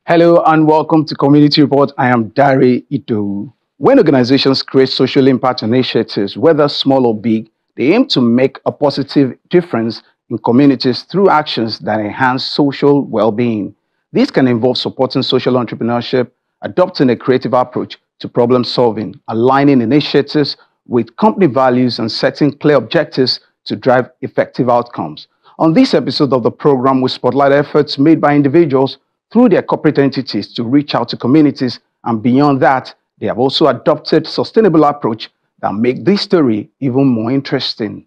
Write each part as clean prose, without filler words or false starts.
Hello and welcome to Community Report. I am Dari Ito. When organizations create social impact initiatives, whether small or big, they aim to make a positive difference in communities through actions that enhance social well-being. This can involve supporting social entrepreneurship, adopting a creative approach to problem solving, aligning initiatives with company values, and setting clear objectives to drive effective outcomes. On this episode of the program, we spotlight efforts made by individuals through their corporate entities to reach out to communities, and beyond that, they have also adopted sustainable approach that make this story even more interesting.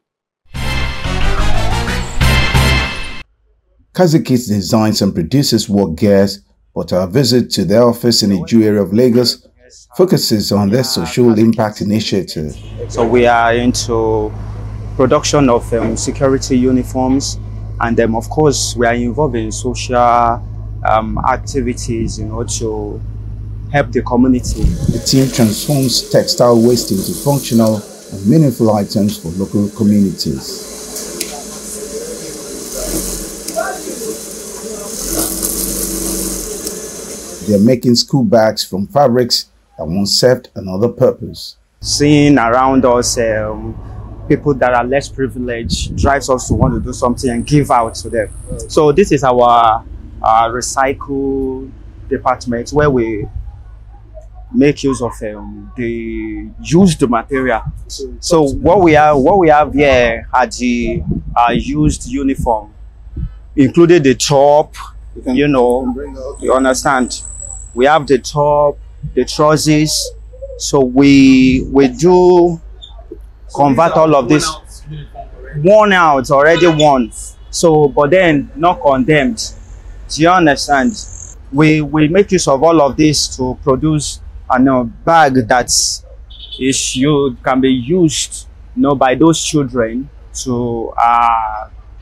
Kazikits designs and produces work gears, but our visit to their office in the Jew area of Lagos focuses on their social impact initiative. So we are into production of security uniforms, and of course we are involved in social activities, to help the community. The team transforms textile waste into functional and meaningful items for local communities. They are making school bags from fabrics that once served another purpose. Seeing around us people that are less privileged drives us to want to do something and give out to them. So this is our recycle department, where we make use of the used material. So what we have here are the used uniform, including the top. You understand. We have the top, the trousers. So we do convert all of this. Worn out, already worn. So, but then not condemned. Do you understand? We make use of all of this to produce a bag that can be used, by those children to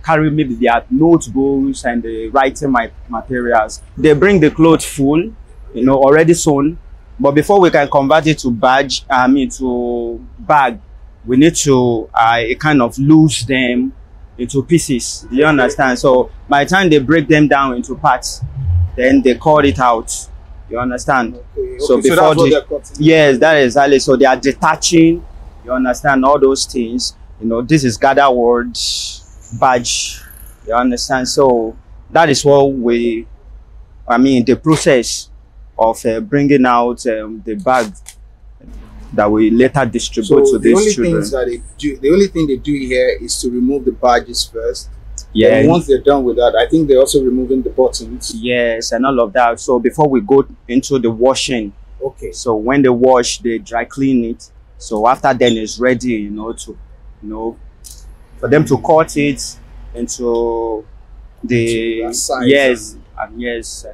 carry maybe their notebooks and the writing materials. They bring the clothes full, already sewn. But before we can convert it to to bag, we need to kind of lose them into pieces. Do you understand? So by the time they break them down into parts, then they cut it out. You understand? Okay. So before that's what they're cutting. Yes, that is exactly. So they are detaching. You understand all those things. This is gather word badge. You understand? So that is what the process of bringing out the bag that we later distribute to these children. The only thing they do here is to remove the badges first. Yeah. And once they're done with that, I think they're also removing the buttons. Yes, and all of that. So before we go into the washing, okay. So when they wash, they dry clean it. So after then it's ready, for them to cut it into the size. And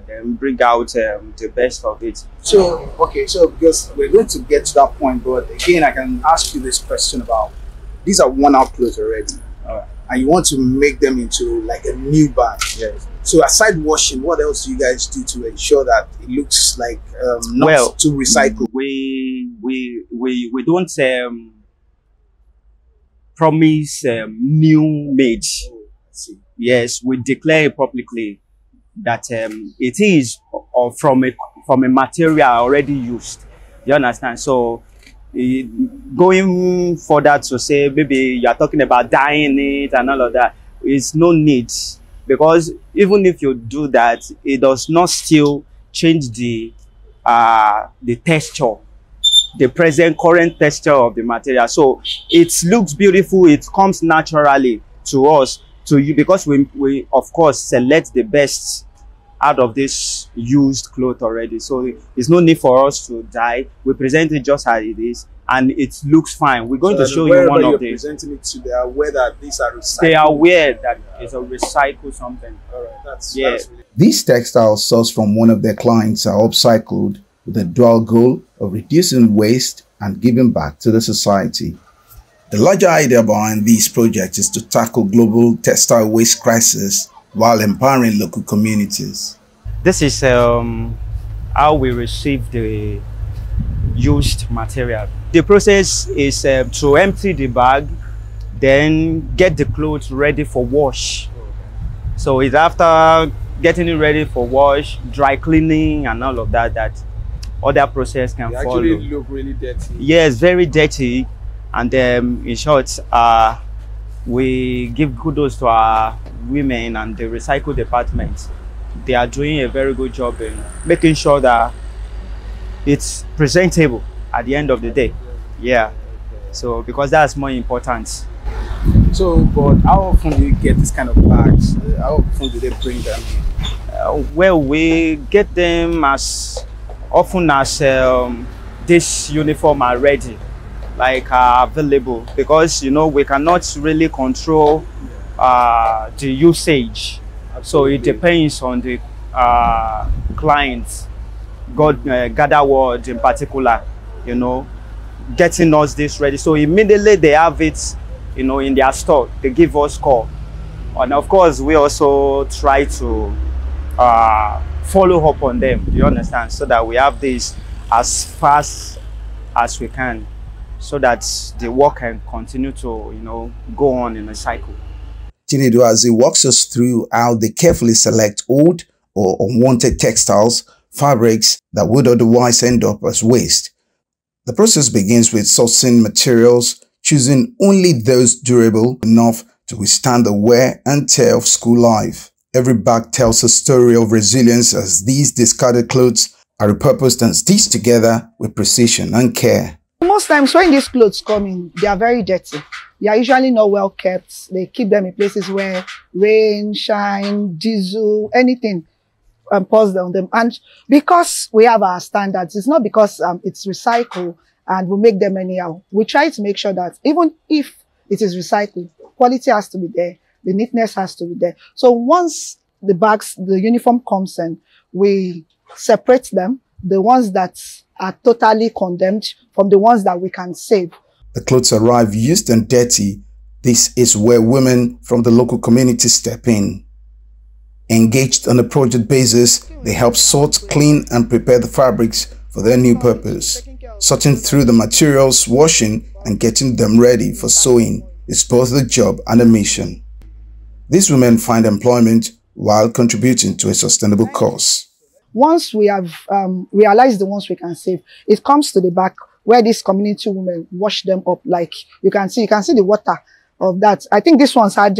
then bring out the best of it. So because we're going to get to that point, but again, I can ask you this question about these are worn-out clothes already, and you want to make them into like a new bag. Yes. So aside washing, what else do you guys do to ensure that it looks like not to recycle? We don't promise new made. Yes, we declare it publicly that it is from a material already used. You understand? So going further to say maybe you are talking about dyeing it and all of that, is no need, because even if you do that, it does not still change the texture, the current texture of the material. So it looks beautiful, it comes naturally to us, to you, because we of course select the best out of this used cloth already. So there's no need for us to dye. We present it just as it is, and it looks fine. We're going to show you one of these. Presenting it to, they are aware that these are recycled. They are aware that it's a recycled something. All right, that's yeah. That's really... These textiles sourced from one of their clients are upcycled with a dual goal of reducing waste and giving back to the society. The larger idea behind these projects is to tackle global textile waste crisis while empowering local communities. This is how we receive the used material. The process is to empty the bag, then get the clothes ready for wash. So it's after getting it ready for wash, dry cleaning, and all of that. That other process can follow. Actually look really dirty. Yes, very dirty. And in short, we give kudos to our women and the recycle department. They are doing a very good job in making sure that it's presentable at the end of the day. Yeah. So because that's more important. So, but how often do you get this kind of bags? How often do they bring them in? Well, we get them as often as this uniform are ready, like available, because we cannot really control the usage. Absolutely. So it depends on the clients, gather word in particular, getting us this ready. So immediately they have it, in their store, they give us call. And of course, we also try to follow up on them, do you understand? So that we have this as fast as we can, so that the work can continue to, go on in a cycle. Chinedu, as he walks us through how they carefully select old or unwanted textiles, fabrics that would otherwise end up as waste. The process begins with sourcing materials, choosing only those durable enough to withstand the wear and tear of school life. Every bag tells a story of resilience, as these discarded clothes are repurposed and stitched together with precision and care. Most times when these clothes come in, they are very dirty. They are usually not well kept. They keep them in places where rain, shine, diesel, anything pours on them. And because we have our standards, it's not because it's recycled and we make them anyhow. We try to make sure that even if it is recycled, quality has to be there, the neatness has to be there. So once the bags, the uniform comes in, we separate them, the ones that are totally condemned from the ones that we can save. The clothes arrive used and dirty. This is where women from the local community step in. Engaged on a project basis, they help sort, clean, and prepare the fabrics for their new purpose. Sorting through the materials, washing, and getting them ready for sewing is both a job and a mission. These women find employment while contributing to a sustainable cause. Once we have realized the ones we can save, it comes to the back where these community women wash them up. Like you can see the water of that. I think this one's had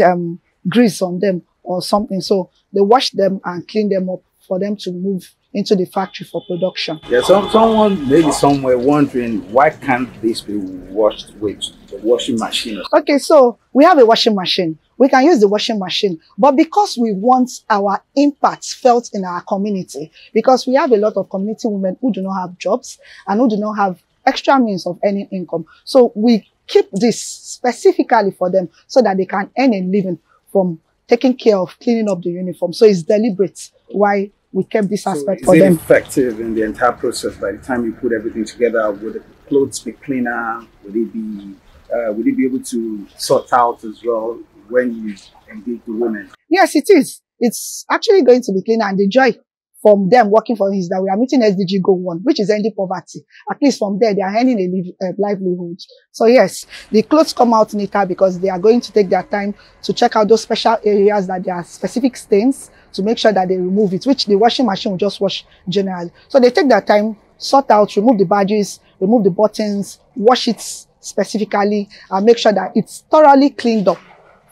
grease on them or something. So they wash them and clean them up for them to move into the factory for production. Yeah, someone maybe somewhere wondering, why can't this be washed with the washing machine? Okay, so we have a washing machine. We can use the washing machine, but because we want our impact felt in our community, because we have a lot of community women who do not have jobs and who do not have extra means of earning income. So we keep this specifically for them so that they can earn a living from taking care of cleaning up the uniform. So it's deliberate why we kept this aspect for them. Is it effective in the entire process? By the time you put everything together, would the clothes be cleaner? Would it be able to sort out as well when you engage the women? Yes, it is. It's actually going to be cleaner, and the joy from them working for is that we are meeting SDG Goal 1, which is ending poverty. At least from there, they are earning a livelihood. So yes, the clothes come out neater because they are going to take their time to check out those special areas that there are specific stains to make sure that they remove it, which the washing machine will just wash generally. So they take their time, sort out, remove the badges, remove the buttons, wash it specifically, and make sure that it's thoroughly cleaned up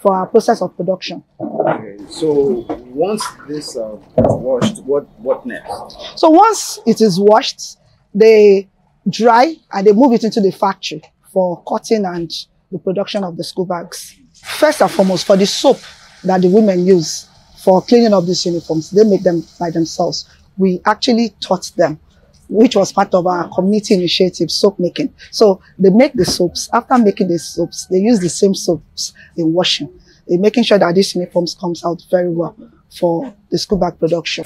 for our process of production. Okay, so once this washed, what next? So once it is washed, they dry and they move it into the factory for cutting and the production of the school bags. First and foremost, for the soap that the women use for cleaning up these uniforms, they make them by themselves. We actually taught them, which was part of our community initiative, soap making. So they make the soaps. After making the soaps, they use the same soaps in washing. They're making sure that these uniforms comes out very well for the school bag production.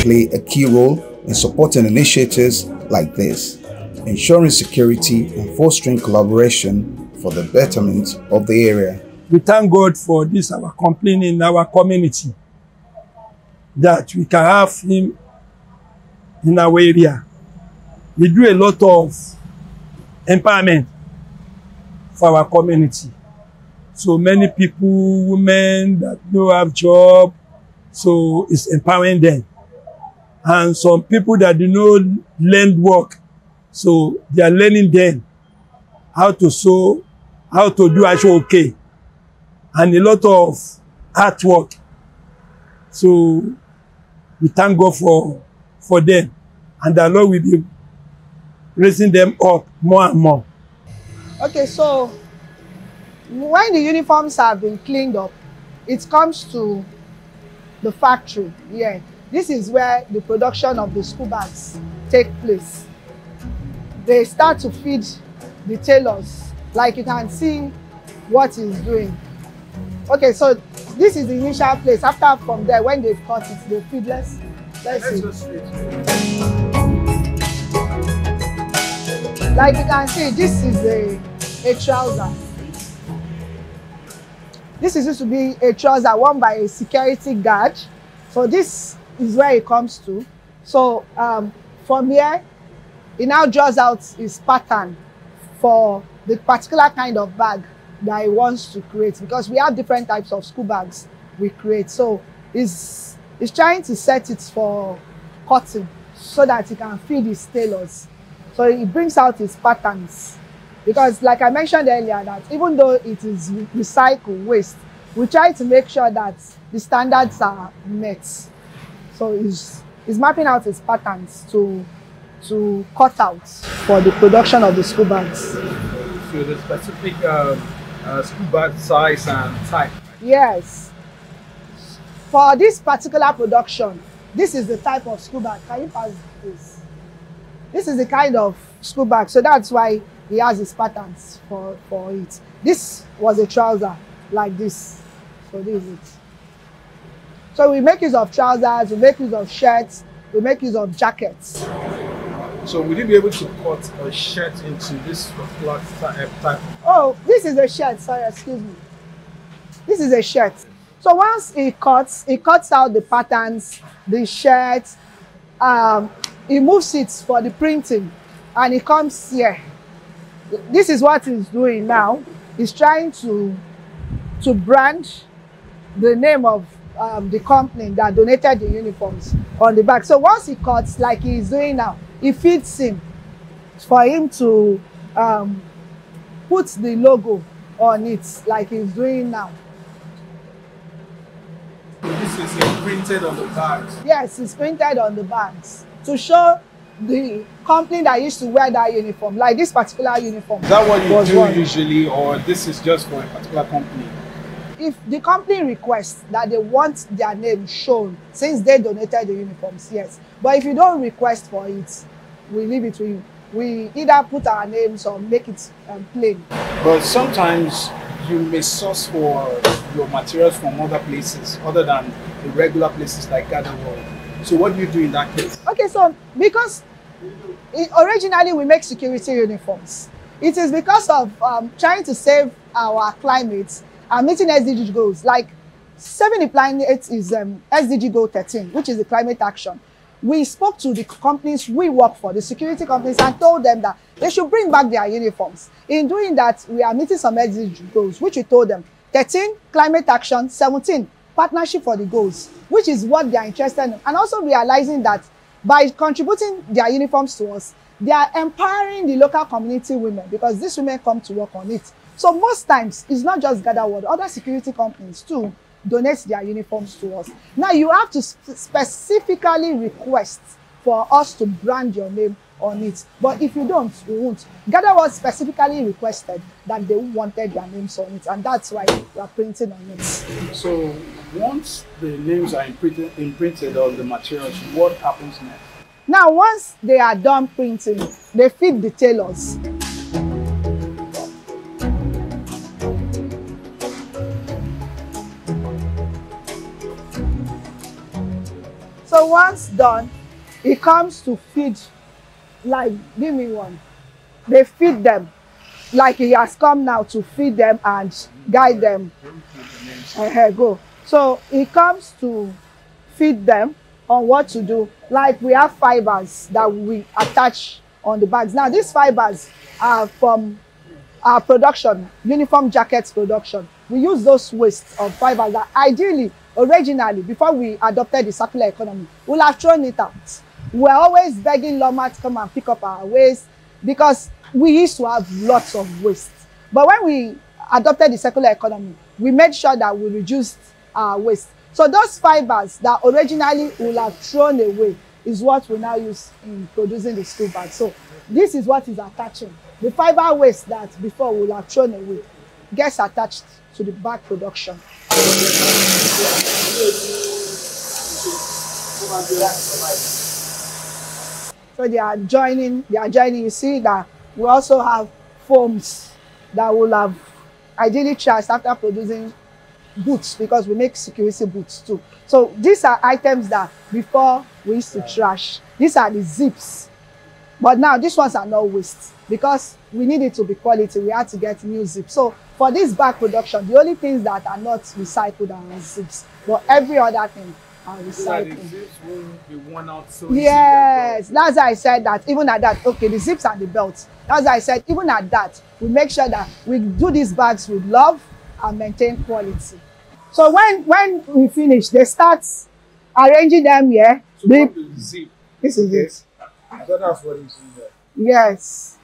Play a key role in supporting initiatives like this, ensuring security and fostering collaboration for the betterment of the area. we thank God for this, our company in our community, that we can have him in our area. We do a lot of empowerment for our community. So many people, women that don't have job, so it's empowering them. And some people that do not learn work, so they are learning them how to sew, how to do okay, and a lot of artwork. So we thank God for them, and the Lord will be raising them up more and more. Okay, so when the uniforms have been cleaned up, it comes to the factory. Yeah, this is where the production of the school bags take place. They start to feed the tailors, like you can see what he's doing. Okay, so this is the initial place. After from there, when they've cut it, they feed. Let's see. Like you can see, this is a trouser. This is used to be a trouser worn by a security guard. So this is where it comes to. So from here, it now draws out his pattern for the particular kind of bag that he wants to create, because we have different types of school bags we create. So he's trying to set it for cutting so that he can feed his tailors. So he brings out his patterns, because like I mentioned earlier, that even though it is recycled waste, we try to make sure that the standards are met. So he's mapping out his patterns to cut out for the production of the school bags. So the specific school bag size and type? Yes. For this particular production, this is the type of school bag. Can you pass this? This is the kind of school bag. So that's why he has his patterns for it. This was a trouser like this. So this is it. So we make use of trousers, we make use of shirts, we make use of jackets. So would you be able to cut a shirt into this particular type? Oh, this is a shirt. Sorry, excuse me. This is a shirt. So once he cuts out the patterns, the shirt, he moves it for the printing, and it comes here. This is what he's doing now. He's trying to brand the name of the company that donated the uniforms on the back. So once he cuts, like he's doing now, it fits him for him to put the logo on it, like he's doing now. This is printed on the bags? Yes, it's printed on the bags to show the company that used to wear that uniform, like this particular uniform. Is that what you do usually, or this is just for a particular company? If the company requests that they want their name shown, since they donated the uniforms, yes. But if you don't request for it, we leave it to you. We either put our names or make it plain. But sometimes you may source for your materials from other places other than the regular places like Gather World. So what do you do in that case? Okay, so because originally we make security uniforms, it is because of trying to save our climate and meeting SDG goals. Like saving the planet is SDG goal 13, which is the climate action. We spoke to the companies we work for, the security companies, and told them that they should bring back their uniforms. In doing that, we are meeting some SDG goals, which we told them 13, climate action, 17, partnership for the goals, which is what they are interested in. And also realizing that by contributing their uniforms to us, they are empowering the local community women, because these women come to work on it. So most times, it's not just Gather World, other security companies too donate their uniforms to us. Now you have to specifically request for us to brand your name on it. But if you don't, we won't. Gather World specifically requested that they wanted their names on it, and that's why we are printing on it. So once the names are imprinted on the materials, what happens next? Now once they are done printing, they feed the tailors. So once done, it comes to feed, like, give me one. They feed them. like he has come now to feed them and guide them. Go. So he comes to feed them on what to do. Like we have fibers that we attach on the bags. Now these fibers are from our production, uniform jackets production. We use those wastes of fibers that ideally, originally, before we adopted the circular economy, we'll have thrown it out. We're always begging Loma to come and pick up our waste because we used to have lots of waste. But when we adopted the circular economy, we made sure that we reduced our waste. So those fibers that originally we will have thrown away is what we now use in producing the school bag. So this is what is attaching. The fiber waste that before we will have thrown away gets attached to the bag production. So they are joining. You see that we also have foams that will have ideally trashed after producing boots, because we make security boots too. So these are items that before we used to trash. These are the zips. But now these ones are not waste because we need it to be quality. We had to get new zips. So for this bag production, the only things that are not recycled are zips. But every other thing are recycled. So the zips won't be worn out so easy. Yes, that's why I said that even at that, okay, the zips and the belts. That's why I said even at that, we make sure that we do these bags with love and maintain quality. So when we finish, they start arranging them here. So the zip. This is it. I thought that's what he's doing there. Yes.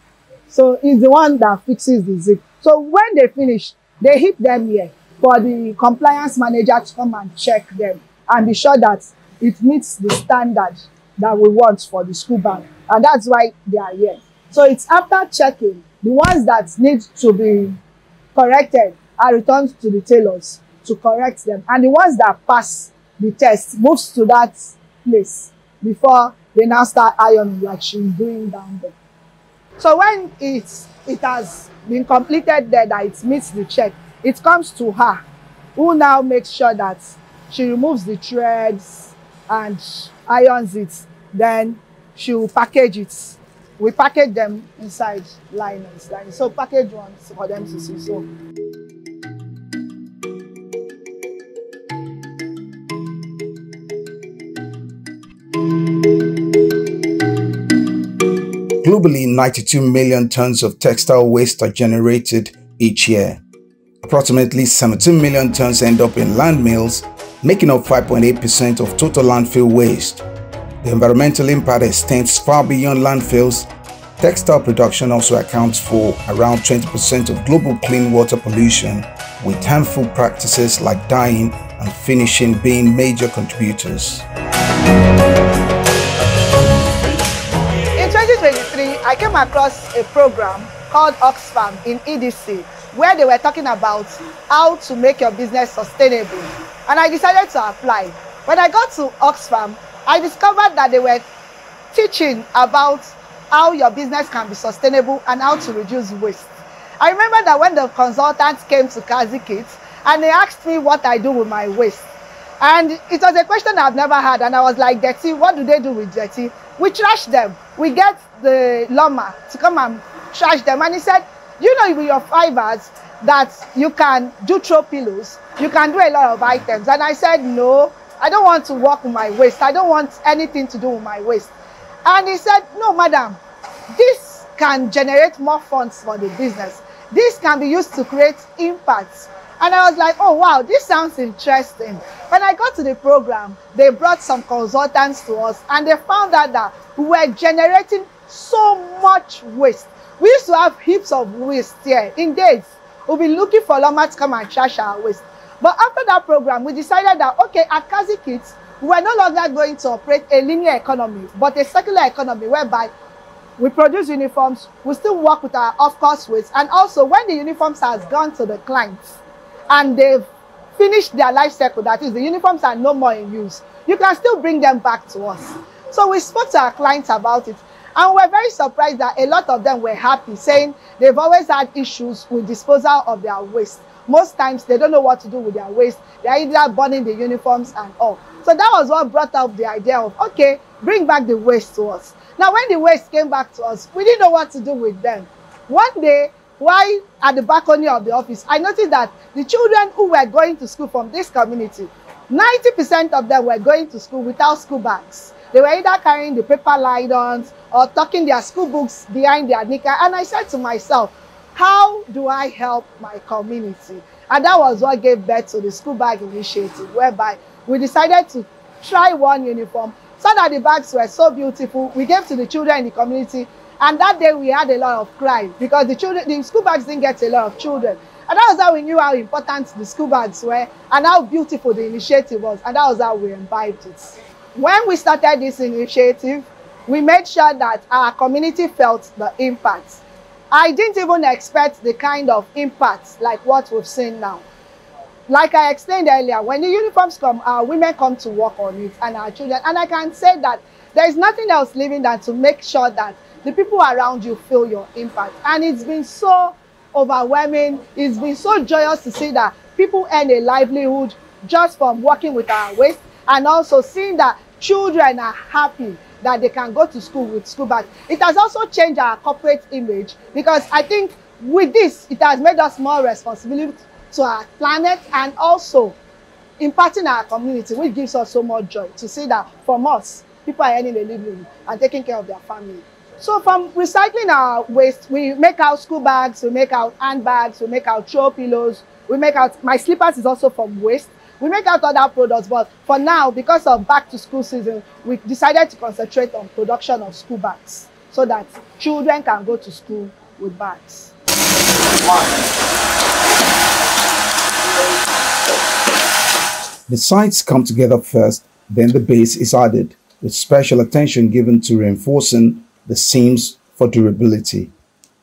So it's the one that fixes the zip. So when they finish, they hit them here for the compliance manager to come and check them and be sure that it meets the standard that we want for the school bag. And that's why they are here. So it's after checking, the ones that need to be corrected are returned to the tailors to correct them. And the ones that pass the test moves to that place before they now start ironing like she's doing down there. So when it has been completed there, that it meets the check, it comes to her, who now makes sure that she removes the threads and irons it. Then she will package it. We package them inside liners. So package ones for them to see. So globally, 92 million tons of textile waste are generated each year. Approximately 17 million tons end up in landfills, making up 5.8% of total landfill waste. The environmental impact extends far beyond landfills. Textile production also accounts for around 20% of global clean water pollution, with harmful practices like dyeing and finishing being major contributors. In 2023, I came across a program called Oxfam in EDC, where they were talking about how to make your business sustainable. And I decided to apply. When I got to Oxfam, I discovered that they were teaching about how your business can be sustainable and how to reduce waste. I remember that when the consultants came to Kazikit and they asked me what I do with my waste. And it was a question I've never had. And I was like, dirty, what do they do with dirty? We trash them. We get the Loma to come and trash them. And he said, you know, with your fibers that you can do throw pillows, you can do a lot of items. And I said, no, I don't want to work with my waste. I don't want anything to do with my waste. And he said, no, madam, this can generate more funds for the business. This can be used to create impacts. And I was like, oh, wow, this sounds interesting. When I got to the program, they brought some consultants to us and they found out that we were generating so much waste. We used to have heaps of waste here. In days, we'll be looking for Loma to come and trash our waste. But after that program, we decided that, okay, at Kazikit, we were no longer going to operate a linear economy, but a circular economy whereby we produce uniforms, we still work with our off-cost waste, and also when the uniforms has gone to the clients and they've finished their life cycle, that is, the uniforms are no more in use, you can still bring them back to us. So we spoke to our clients about it, and we're very surprised that a lot of them were happy, saying they've always had issues with disposal of their waste. Most times they don't know what to do with their waste. They're either burning the uniforms and all. So that was what brought up the idea of, okay, bring back the waste to us. Now, when the waste came back to us, we didn't know what to do with them. One day, While at the balcony of the office, I noticed that the children who were going to school from this community, 90% of them were going to school without school bags. They were either carrying the paper nylons or tucking their school books behind their knicker. And I said to myself, how do I help my community? And that was what gave birth to the school bag initiative, whereby we decided to try one uniform so that the bags were so beautiful. We gave to the children in the community. And that day we had a lot of cry because the school bags didn't get a lot of children. And that was how we knew how important the school bags were and how beautiful the initiative was. And that was how we imbibed it. When we started this initiative, we made sure that our community felt the impact. I didn't even expect the kind of impact like what we've seen now. Like I explained earlier, when the uniforms come, our women come to work on it and our children. And I can say that there is nothing else living than to make sure that the people around you feel your impact. And it's been so overwhelming. It's been so joyous to see that people earn a livelihood just from working with our waste, and also seeing that children are happy that they can go to school with school bags. It has also changed our corporate image, because I think with this, it has made us more responsible to our planet and also impacting our community, which gives us so much joy to see that from us, people are earning a living and taking care of their family. So from recycling our waste, we make out school bags, we make out handbags, we make out throw pillows, we make out, my slippers is also from waste. We make out other products, but for now, because of back to school season, we decided to concentrate on production of school bags so that children can go to school with bags. The sides come together first, then the base is added, with special attention given to reinforcing the seams for durability.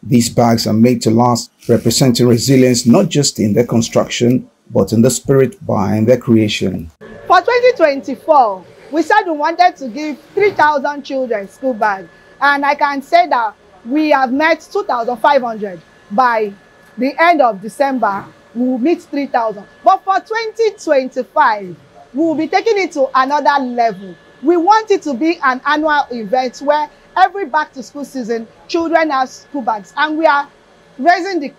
These bags are made to last, representing resilience not just in their construction, but in the spirit behind their creation. For 2024, we said we wanted to give 3,000 children school bags, and I can say that we have met 2,500. By the end of December, we will meet 3,000. But for 2025, we will be taking it to another level. We want it to be an annual event where every back to school season, children have school bags, and we are raising the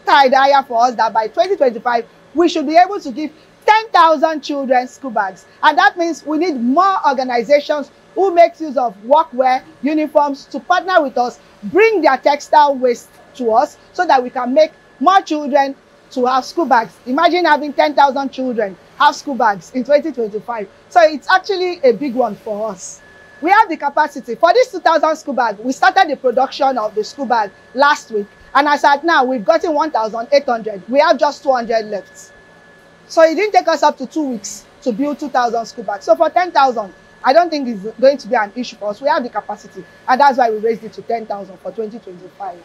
tide higher for us that by 2025, we should be able to give 10,000 children school bags. And that means we need more organizations who make use of workwear, uniforms to partner with us, bring their textile waste to us so that we can make more children to have school bags. Imagine having 10,000 children have school bags in 2025. So it's actually a big one for us. We have the capacity. For this 2,000 school bag, we started the production of the school bag last week. And as at now, we've gotten 1,800. We have just 200 left. So it didn't take us up to 2 weeks to build 2,000 school bags. So for 10,000, I don't think it's going to be an issue for us. We have the capacity. And that's why we raised it to 10,000 for 2025.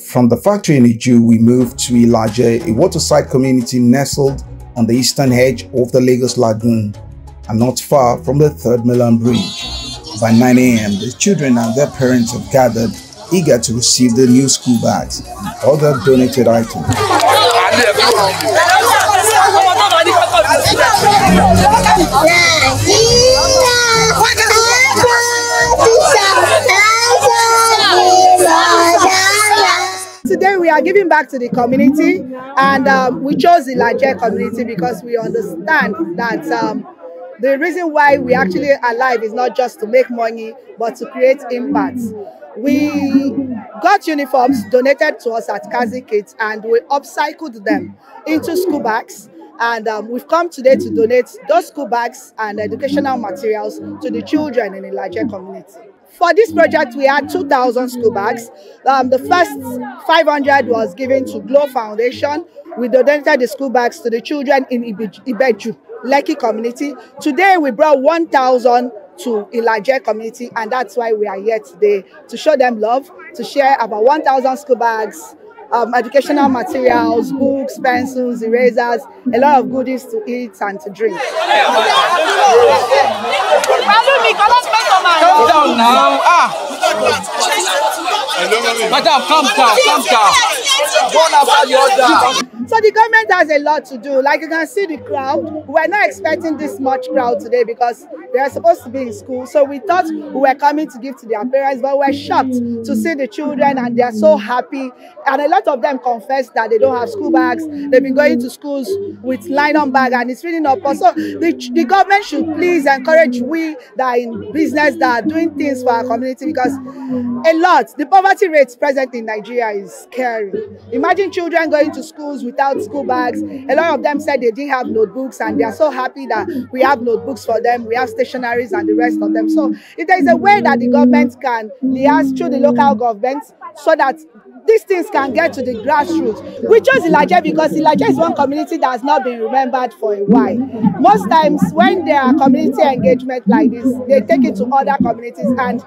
From the factory in Ilaje, we moved to Ilaje, a waterside community nestled on the eastern edge of the Lagos Lagoon and not far from the Third Mainland Bridge. By 9 a.m., the children and their parents have gathered, eager to receive the new school bags and other donated items. Today we are giving back to the community, and we chose the Ilaje community because we understand that the reason why we actually are alive is not just to make money, but to create impact. We got uniforms donated to us at Kazi Kit, and we upcycled them into school bags. And we've come today to donate those school bags and educational materials to the children in the Ilaje community. For this project, we had 2,000 school bags. The first 500 was given to Glow Foundation. We donated the school bags to the children in Ibeju, Lekki community. Today, we brought 1,000 to Ilaje community, and that's why we are here today, to show them love, to share about 1,000 school bags, educational materials, books, pencils, erasers, a lot of goodies to eat and to drink. Calm down now. Madam, calm down, calm down. One after the other. So the government has a lot to do. Like you can see the crowd. We're not expecting this much crowd today because they are supposed to be in school. So we thought we were coming to give to their parents, but we're shocked to see the children and they are so happy. And a lot of them confess that they don't have school bags. They've been going to schools with nylon bag and it's really not possible. So the government should please encourage we that are in business, that are doing things for our community, because the poverty rate present in Nigeria is scary. Imagine children going to schools without school bags. A lot of them said they didn't have notebooks and they are so happy that we have notebooks for them, we have stationaries and the rest of them. So if there is a way that the government can liaise through the local governments so that these things can get to the grassroots. We chose Ilaje because Ilaje is one community that has not been remembered for a while. Most times when there are community engagement like this, they take it to other communities and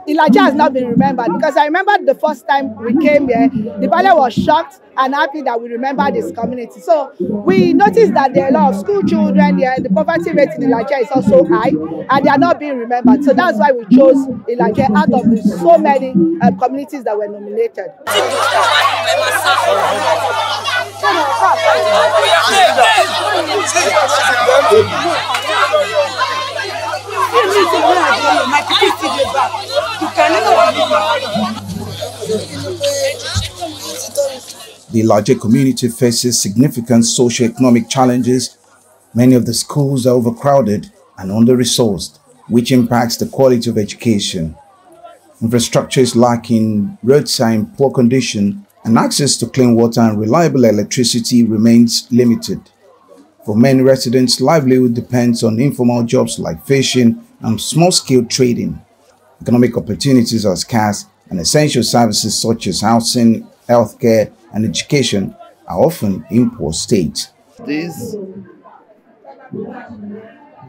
Ilaje has not been remembered, because I remember the first time we came here, the Bale was shocked and happy that we remember this community. So we noticed that there are a lot of school children here. The poverty rate in Ilaje is also high and they are not being remembered. So that's why we chose Ilaje out of the so many communities that were nominated. The Ilaje community faces significant socio-economic challenges. Many of the schools are overcrowded and under-resourced, which impacts the quality of education. Infrastructure is lacking, roads are in poor condition, and access to clean water and reliable electricity remains limited. For many residents, livelihood depends on informal jobs like fishing and small-scale trading. Economic opportunities are scarce, and essential services such as housing, healthcare, and education are often in poor state. These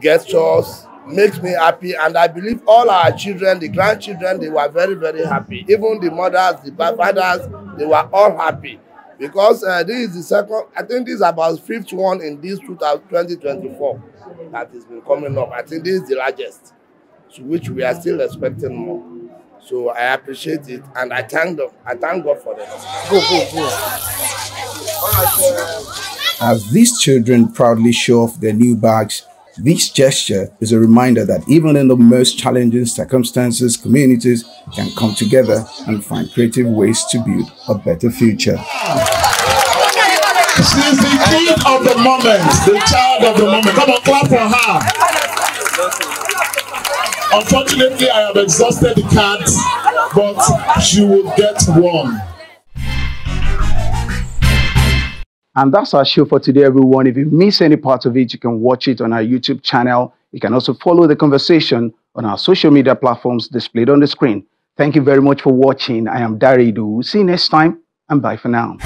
gestures makes me happy, and I believe all our children, the grandchildren, they were very, very happy. Even the mothers, the fathers, they were all happy, because this is the second, I think this is about fifth one in this 2024 that has been coming up. I think this is the largest, to which we are still expecting more. So I appreciate it and I thank them. I thank God for them. Go. As these children proudly show off their new bags, this gesture is a reminder that even in the most challenging circumstances, communities can come together and find creative ways to build a better future. She's the kid of the moment, the child of the moment. Come on, clap for her. Unfortunately, I have exhausted the cards, but she will get one. And that's our show for today, everyone. If you miss any part of it, you can watch it on our YouTube channel. You can also follow the conversation on our social media platforms displayed on the screen. Thank you very much for watching. I am Dari Idu. See you next time, and bye for now.